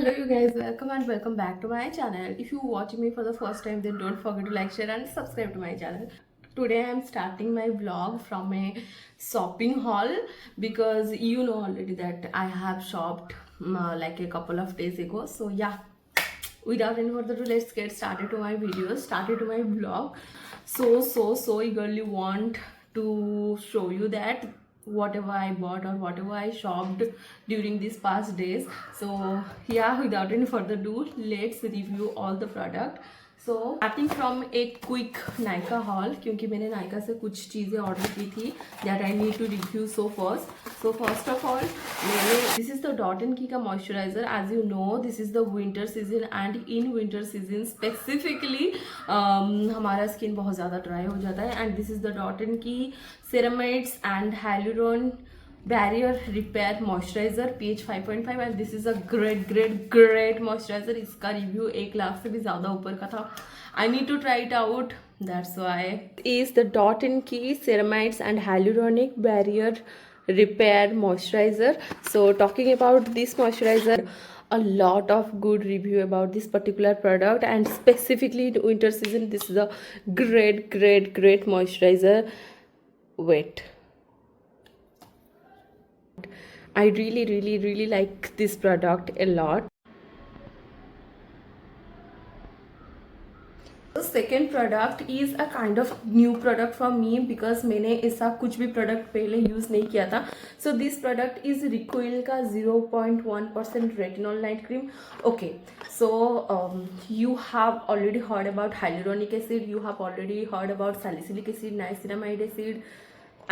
Hello you guys, welcome and welcome back to my channel. If you're watching me for the first time, then don't forget to like, share and subscribe to my channel. Today I'm starting my vlog from a shopping haul because you know already that I have shopped like a couple of days ago. So yeah, without any further ado, let's get started to my videos, started to my vlog. So eagerly want to show you that whatever I bought or whatever I shopped during these past days. So yeah, without any further ado, let's review all the product. So starting from एक quick Nykaa haul, क्योंकि मैंने नायका से कुछ चीज़ें order की थी that I need to review. So first of all मैंने this is the dot and key का moisturiser. As you know this is the winter season and in winter season specifically हमारा स्किन बहुत ज़्यादा dry हो जाता है. And this is the dot and key ceramides and hyaluron barrier repair moisturizer pH 5.5 and this is a great moisturiser. इसका review 1 lakh से भी ज़्यादा ऊपर का था. I need to try it out, that's why. Is the dot in key ceramides and hyaluronic barrier repair moisturizer. So talking about this moisturizer, a lot of good review about this particular product, and specifically in winter season this is a great moisturizer. Wait, I really like this product a lot. The second product is a kind of new product for me because मैंने ऐसा कुछ भी product पहले use नहीं किया था. So this product is Recoil का 0.1% retinol night cream. Okay, so you have already heard about hyaluronic acid, you have already heard about salicylic acid, niacinamide acid,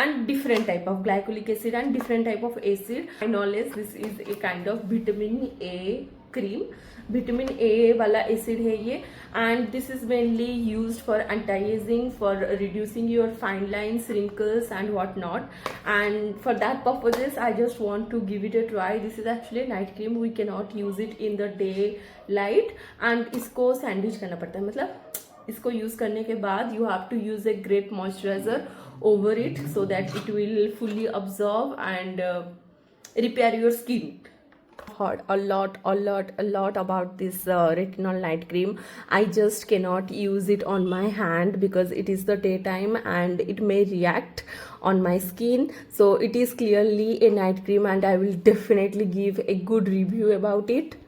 and different type of glycolic acid and different type of acid. My knowledge, this is a kind of vitamin A cream. Vitamin A वाला acid है ये, and this is mainly used for anti-aging, for reducing your fine lines, wrinkles and whatnot. And for that purposes I just want to give it a try. This is actually a night cream. We cannot use it in the daylight and इसको sandwich करना पड़ता है. मतलब इसको use करने के बाद you have to use a great moisturizer over it so that it will fully absorb and repair your skin. Heard a lot about this retinol night cream. I just cannot use it on my hand because it is the daytime and it may react on my skin. So it is clearly a night cream and I will definitely give a good review about it.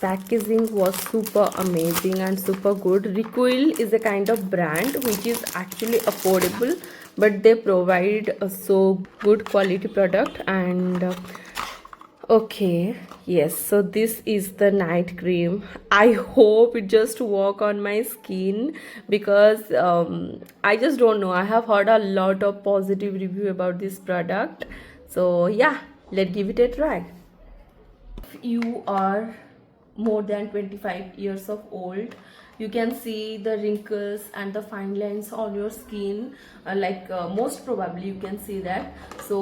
Packaging was super amazing and super good. Recoil is a kind of brand which is actually affordable, but they provide a so good quality product. And okay, yes, so this is the night cream. I hope it just work on my skin because I just don't know. I have heard a lot of positive review about this product. So yeah, let's give it a try. If you are more than 25 years of old, you can see the wrinkles and the fine lines on your skin, most probably you can see that. So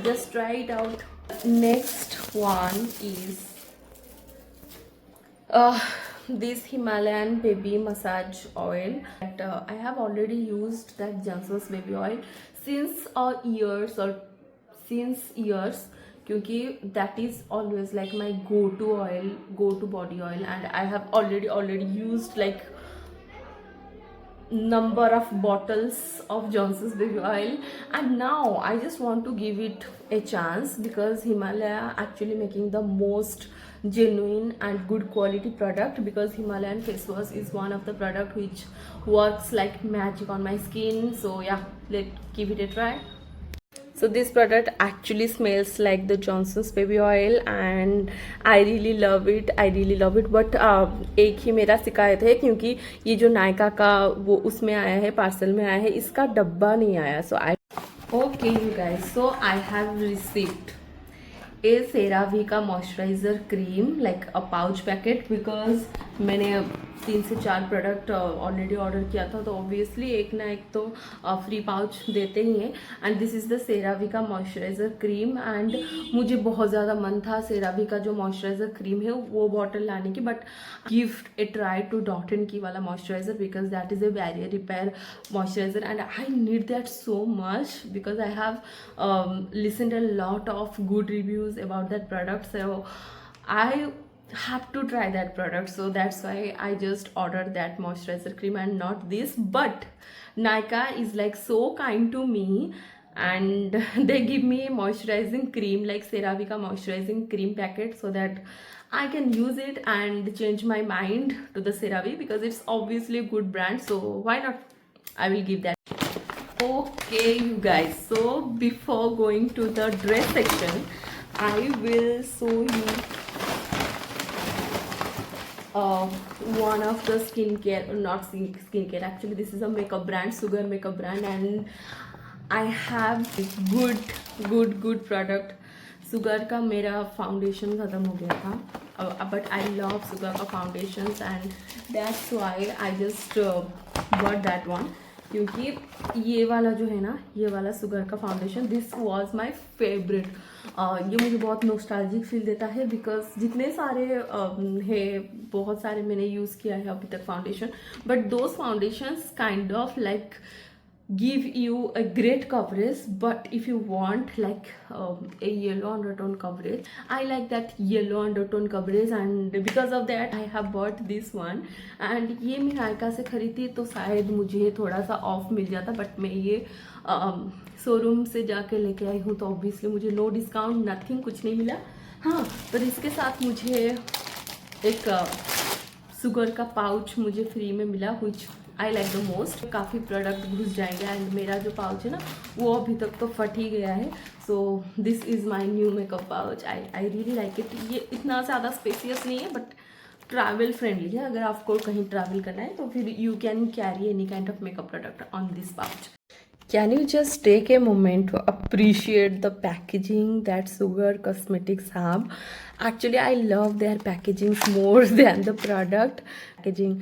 just try it out. Next one is this Himalayan baby massage oil that I have already used that Johnson's baby oil since years, क्योंकि that is always like my go-to oil, go-to body oil, and I have already used like number of bottles of Johnson's baby oil, and now I just want to give it a chance because Himalaya actually making the most genuine and good quality product, because Himalayan face wash is one of the product which works like magic on my skin. So yeah, let's give it a try. So this product actually smells like the Johnson's baby oil and I really love it. But एक ही मेरा शिकायत है क्योंकि ये जो नायका का वो उसमें आया है, पार्सल में आया है, इसका डब्बा नहीं आया. So okay you guys, so I have received a CeraVe का moisturiser cream like a pouch packet, because मैंने 3 से 4 प्रोडक्ट ऑलरेडी ऑर्डर किया था, तो ऑब्वियसली एक ना एक तो फ्री पाउच देते ही हैं. And this is the CeraVe का मॉइस्चराइज़र क्रीम. एंड मुझे बहुत ज़्यादा मन था CeraVe का जो मॉइस्चराइज़र क्रीम है वो बॉटल लाने की, but give a try to dot and की वाला moisturiser because that is a barrier repair moisturiser and I need that so much because I have listened a lot of good reviews about that product. So I have to try that product, so that's why I just ordered that moisturizer cream and not this. But Nykaa is like so kind to me, and they give me a moisturizing cream like CeraVe ka moisturizing cream packet, so that I can use it and change my mind to the CeraVe, because it's obviously a good brand, so why not? I will give that. Okay, you guys, so before going to the dress section, I will show you one of the skincare, not skincare, actually this is a makeup brand, Sugar makeup brand, and I have good product. Sugar का मेरा foundation ख़त्म हो गया था, but I love sugar का foundations, and that's why I just bought that one, क्योंकि ये वाला जो है ना, ये वाला सुगर का foundation, this was my favourite. ये मुझे बहुत नॉस्टैल्जिक फील देता है, बिकॉज जितने सारे है, बहुत सारे मैंने यूज़ किया है अभी तक foundation, but those foundations kind of like give you a great coverage. But if you want like a yellow undertone coverage, I like that yellow undertone coverage, and because of that I have bought this one. and ये मैं नायका से खरीदी तो शायद मुझे थोड़ा सा of मिल जाता, बट मैं ये शोरूम से जाके लेके आई हूँ, तो ऑब्वियसली मुझे नो डिस्काउंट, नथिंग, कुछ नहीं मिला. हाँ, पर इसके साथ मुझे एक शुगर का पाउच मुझे फ्री में मिला, विच आई लाइक द मोस्ट. काफ़ी प्रोडक्ट घुस जाएंगे, एंड मेरा जो पाउच है ना, वो अभी तक तो फट ही गया है. So this is my new makeup pouch. I really like it. ये इतना ज़्यादा स्पेसियस नहीं है, बट ट्रैवल फ्रेंडली है. अगर आपको कहीं ट्रैवल करना है तो फिर you can carry any kind of makeup product on this pouch. Can you just take a moment to appreciate the packaging that Sugar Cosmetics have? Actually, I love their packagings more than the product. Packaging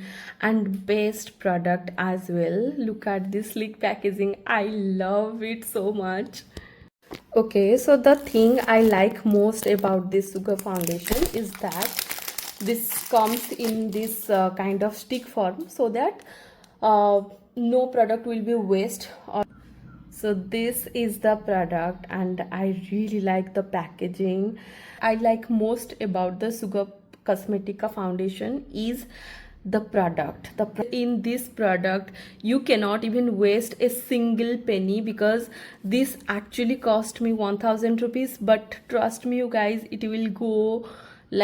and best product as well. Look at this sleek packaging. I love it so much. Okay, so the thing I like most about this Sugar foundation is that this comes in this kind of stick form, so that no product will be waste. So this is the product, and I really like the packaging. I like most about the Sugar Cosmetica foundation is the product. In this product you cannot even waste a single penny, because this actually cost me 1000 rupees, but trust me you guys, it will go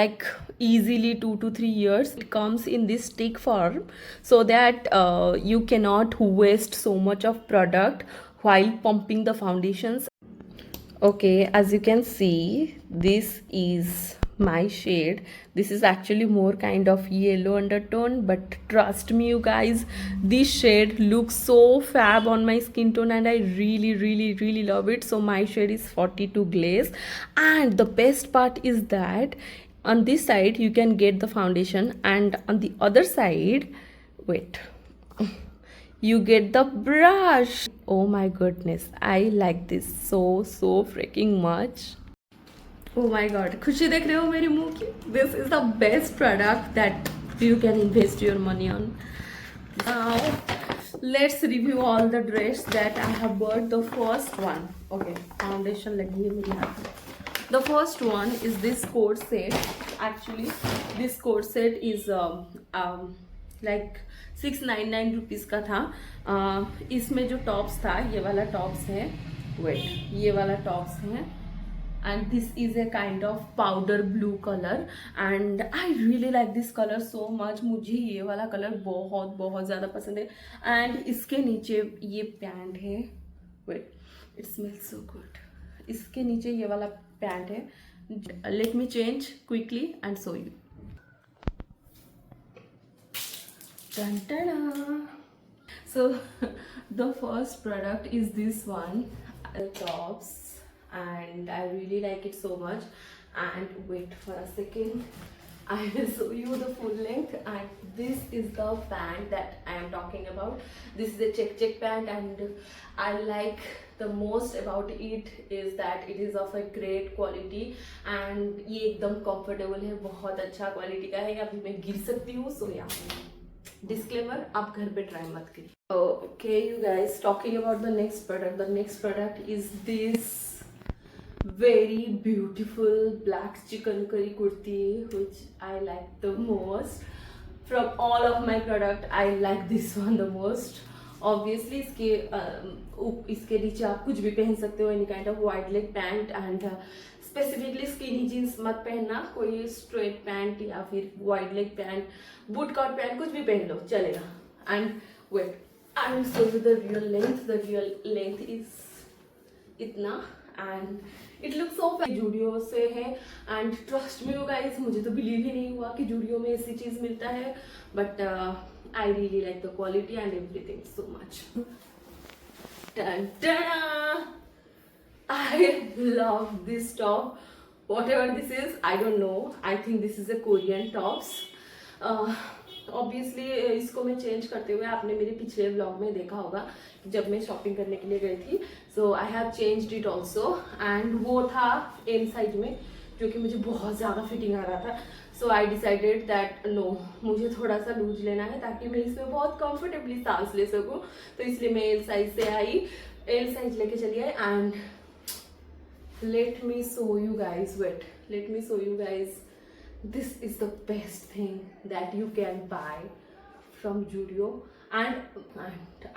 like easily 2 to 3 years. It comes in this stick form, so that you cannot waste so much of product while pumping the foundations. Okay, as you can see, this is my shade. This is actually more kind of yellow undertone, but trust me you guys, this shade looks so fab on my skin tone, and I really love it. So my shade is 42 glaze, and the best part is that on this side you can get the foundation, and on the other side, wait, you get the brush. Oh my goodness, I like this so freaking much. Oh my god, खुशी देख रहे हो मेरे मुंह की? This is the best product that you can invest your money on. Now let's review all the dress that I have bought. The first one, okay, foundation लगी है मेरे हाथ में. The first one is this coat set. Actually this coat set is like 699 rupees का था. इसमें जो tops था, ये वाला टॉप्स है, वेट, ये वाला टॉप्स है, and this is a kind of powder blue color, and I really like this color so much. मुझे ये वाला कलर बहुत ज़्यादा पसंद है. and इसके नीचे ये पैंट है, wait, it smells so good. इसके नीचे ये वाला पैंट है. let me change quickly and show you. Dun, ta-da. So the first product is this one, the tops, and I really like it so much. And wait for a second, I will show you the full length. And this is the pant that I am talking about. This is a check pant, and I like the most about it is that it is of a great quality, and ये एकदम comfortable है, बहुत अच्छा quality का है. अभी मैं गिर सकती हूँ, so yeah. Disclaimer, आप घर पे ट्राई मत करिए. Okay you guys, talking about the next product is this very beautiful black chicken curry kurti, which I like the most. From all of my product, I like this one the most. Obviously इसके नीचे आप कुछ भी पहन सकते हो, any kind of wide leg pant, and specifically skinny jeans मत पहनना, कोई स्ट्रेट पैंट या फिर wide leg pant, boot cut pant, कुछ भी पहन लो चलेगा. And wait, I will show you the real length. The real length is इतना, and it look so fair. Zudio से है, and trust me you guys, मुझे तो बिलीव ही नहीं हुआ कि जूडियो में ऐसी चीज मिलता है, but I really like the quality and everything so much. Dun, dun. I love this top. Whatever this is, I don't know. I think this is a Korean tops. Obviously इसको मैं चेंज करते हुए आपने मेरे पिछले vlog में देखा होगा जब मैं शॉपिंग करने के लिए गई थी. So I have changed it also, and वो था एम साइज में, जो कि मुझे बहुत ज़्यादा फिटिंग आ रहा था. सो आई डिसाइडेड दैट नो, मुझे थोड़ा सा लूज लेना है ताकि मैं इसमें बहुत कंफर्टेबली सांस ले सकूं. तो इसलिए मैं एल साइज से आई, एल साइज लेके चली आई. And let me show you guys, wait, let me show you guys. This is the best thing that you can buy from Judio, and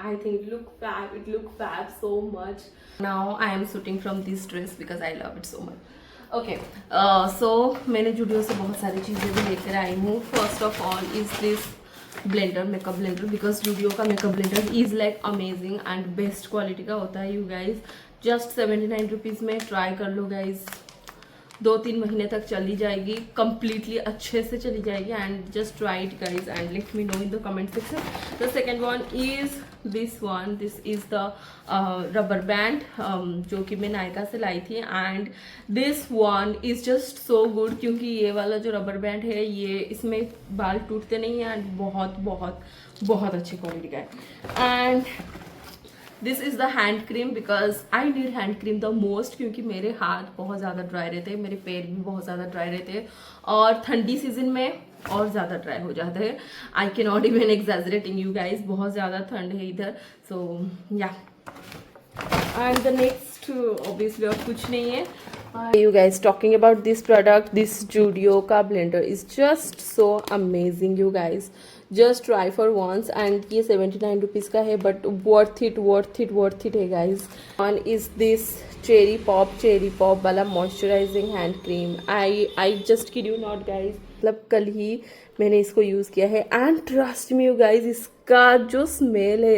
I think it look fab. It look fab so much. Now I am shooting from this dress because I love it so much. Okay, so मैंने Judio से बहुत सारी चीज़ें भी लेकर आई हूँ. First of all is this blender, makeup blender, because Judio का makeup blender is like amazing and best quality का होता है. You guys, just 79 rupees में try कर लो guys. 2-3 महीने तक चली जाएगी, कम्प्लीटली अच्छे से चली जाएगी. And just try it guys and let me know in the comment section. The second one is this one. This is the rubber band, जो कि मैं नायका से लाई थी. And this one is just so good, क्योंकि ये वाला जो rubber band है, ये इसमें बाल टूटते नहीं हैं, एंड बहुत बहुत बहुत अच्छी क्वालिटी का है. And this is the hand cream, because I need hand cream the most, क्योंकि मेरे हाथ बहुत ज़्यादा ड्राई रहते हैं, मेरे पैर भी बहुत ज़्यादा ड्राई रहते हैं, और ठंडी सीजन में और ज़्यादा ड्राई हो जाते हैं. I can not even exaggerating you guys, बहुत ज़्यादा ठंड है इधर. सो या, एंड द नेक्स्ट ऑब्वियसली और कुछ नहीं है. You guys, talking about this product, this Judio का blender is just so amazing. You guys just try for once, and ये 79 rupees का है, but worth it, worth it, worth it है guys. One is this cherry pop वाला moisturizing hand cream. I just kid you not guys, मतलब कल ही मैंने इसको use किया है, and trust me you guys, इसका जो स्मेल है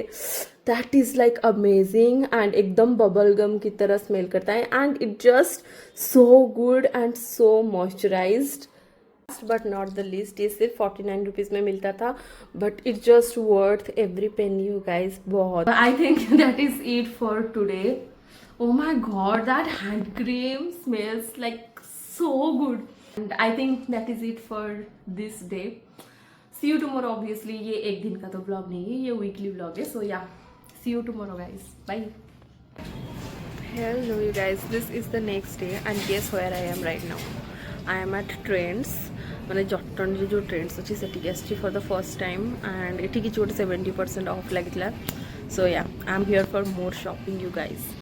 that is like amazing, and एकदम बबल गम की तरह स्मेल करता है. And it just so good and so moisturised. But not the least, ये सिर्फ 49 रुपीज़ में मिलता था, but it just worth every penny you guys. बहुत. I think that is it for today. Oh my God, that hand cream smells like so good, and I think that is it for this day. See you tomorrow. Obviously ये एक दिन का तो vlog नहीं है, ये weekly vlog है. सो या, see you tomorrow guys, bye. Hello you guys, this is the next day, and guess where I am right now? I am at Trends, মানে জট্টনরে जो Trends ଅଛି ସେଠିକି ଆସିଛି for the first time, and ଏଠି କିଛି ଗୋଟେ 70% off ଲାଗିଥିଲା. So yeah, I'm here for more shopping you guys.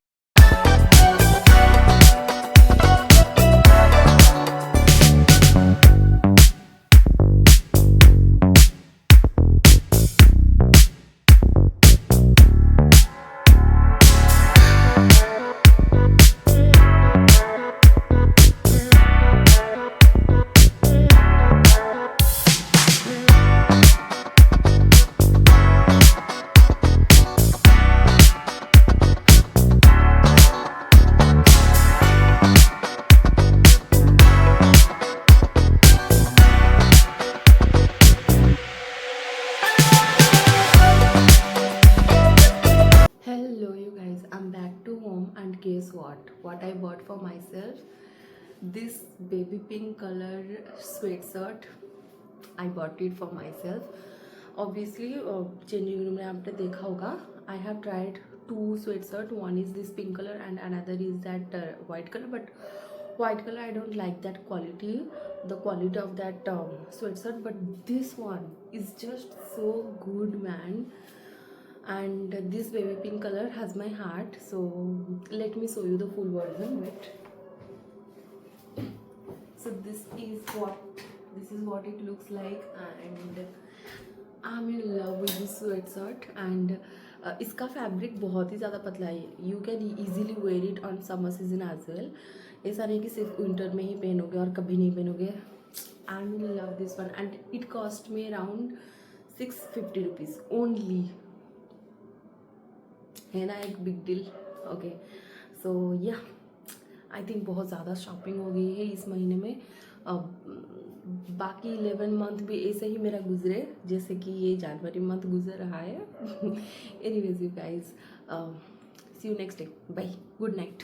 Guess what I bought for myself? This baby pink color sweatshirt. I bought it for myself. Obviously changing room में आपने देखा होगा, I have tried 2 sweatshirt. One is this pink color and another is that white color, but white color I don't like that quality, the quality of that sweatshirt, but this one is just so good man. And this baby pink color has my heart, so let me show you the full version. Wait, So this is what it looks like, and I'm in love with this sweatshirt. And इसका fabric बहुत ही ज़्यादा पतला है. You can easily wear it on summer season as well. ऐसा नहीं कि सिर्फ winter में ही पहनोगे और कभी नहीं पहनोगे. I'm in love this one, and it cost me around 650 rupees only. है ना एक बिग डील. ओके, सो या आई थिंक बहुत ज़्यादा शॉपिंग हो गई है इस महीने में. बाकी 11 मंथ भी ऐसे ही मेरा गुजरे जैसे कि ये जनवरी मंथ गुजर रहा है. Anyways you guys, see you next day. Bye, good night.